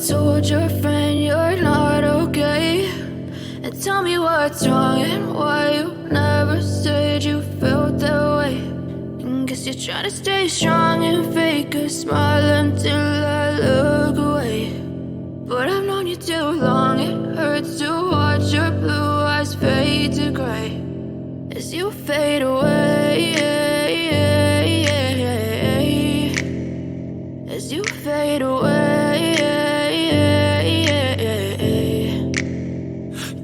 told your friend you're not okay? And tell me what's wrong and why you never said you felt that way. And guess you're trying to stay strong and fake a smile until I look away. But I've known you too long, it hurts to watch your blue eyes fade to gray as you fade away, as you fade away.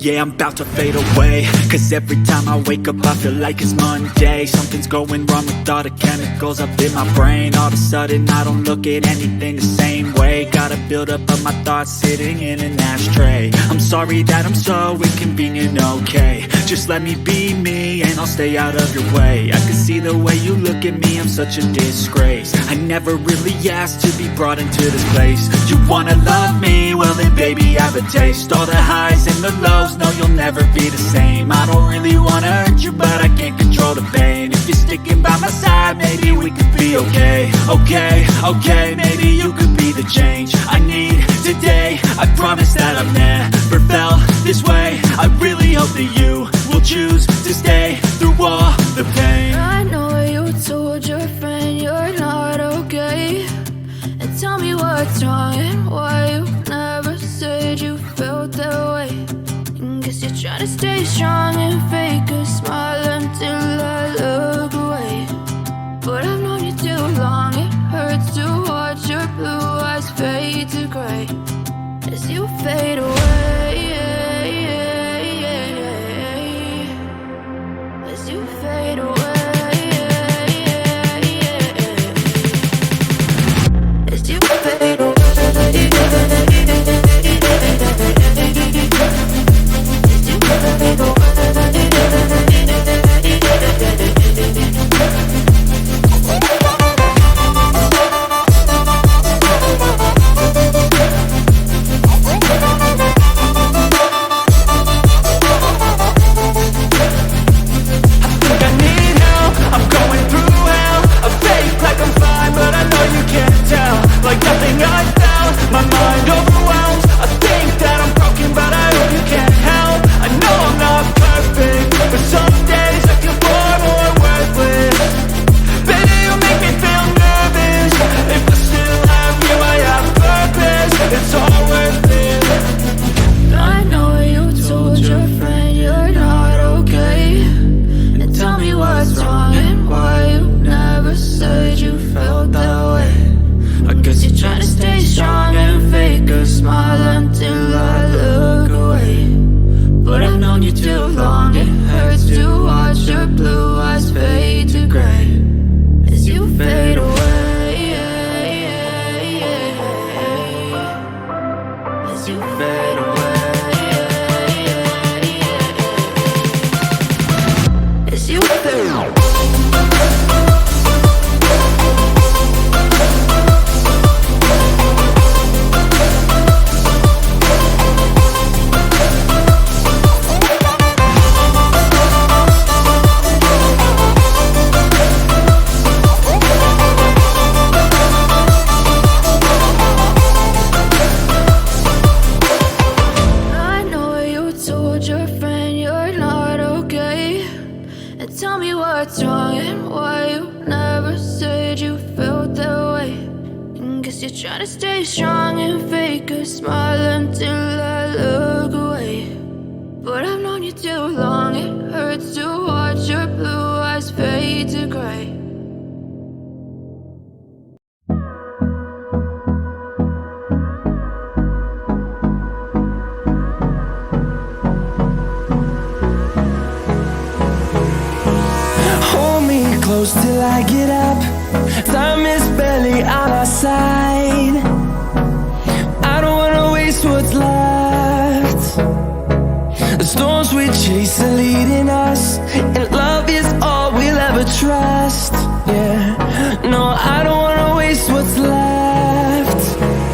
Yeah, I'm about to fade away, cause every time I wake up I feel like it's Monday. Something's going wrong with all the chemicals up in my brain. All of a sudden I don't look at anything the same way. Got a buildup of my thoughts sitting in an ashtray. I'm sorry that I'm so inconvenient, okay? Just let me be me and I'll stay out of your way. I can see the way you look at me, I'm such a disgrace. I never really asked to be brought into this place. You wanna love me? Well then baby I have a taste. All the highs and the lows, no you'll never be the same. I don't really wanna hurt you but I can't control the pain. If you're sticking by my side maybe we could be okay. Okay, maybe you could be the change I need today. I promise that I've never felt this way. I really hope that you will choose to stay through all the pain. I know you told your friend you're not okay. And tell me what's wrong and why you never said you felt that way. And guess you're trying to stay strong and fake a smile until I look away. But I've known you too long, it hurts to watch your blue eyes fade to gray as you fade away, as you fade away, as you fade away. Trying to stay strong and fake a smile until I look away. But I've known you too long, it hurts to watch your blue eyes fade to gray. Hold me close till I get up. Time is barely on our side. I don't wanna waste what's left. The storms we chase are leading us, and love is all we'll ever trust. Yeah, no, I don't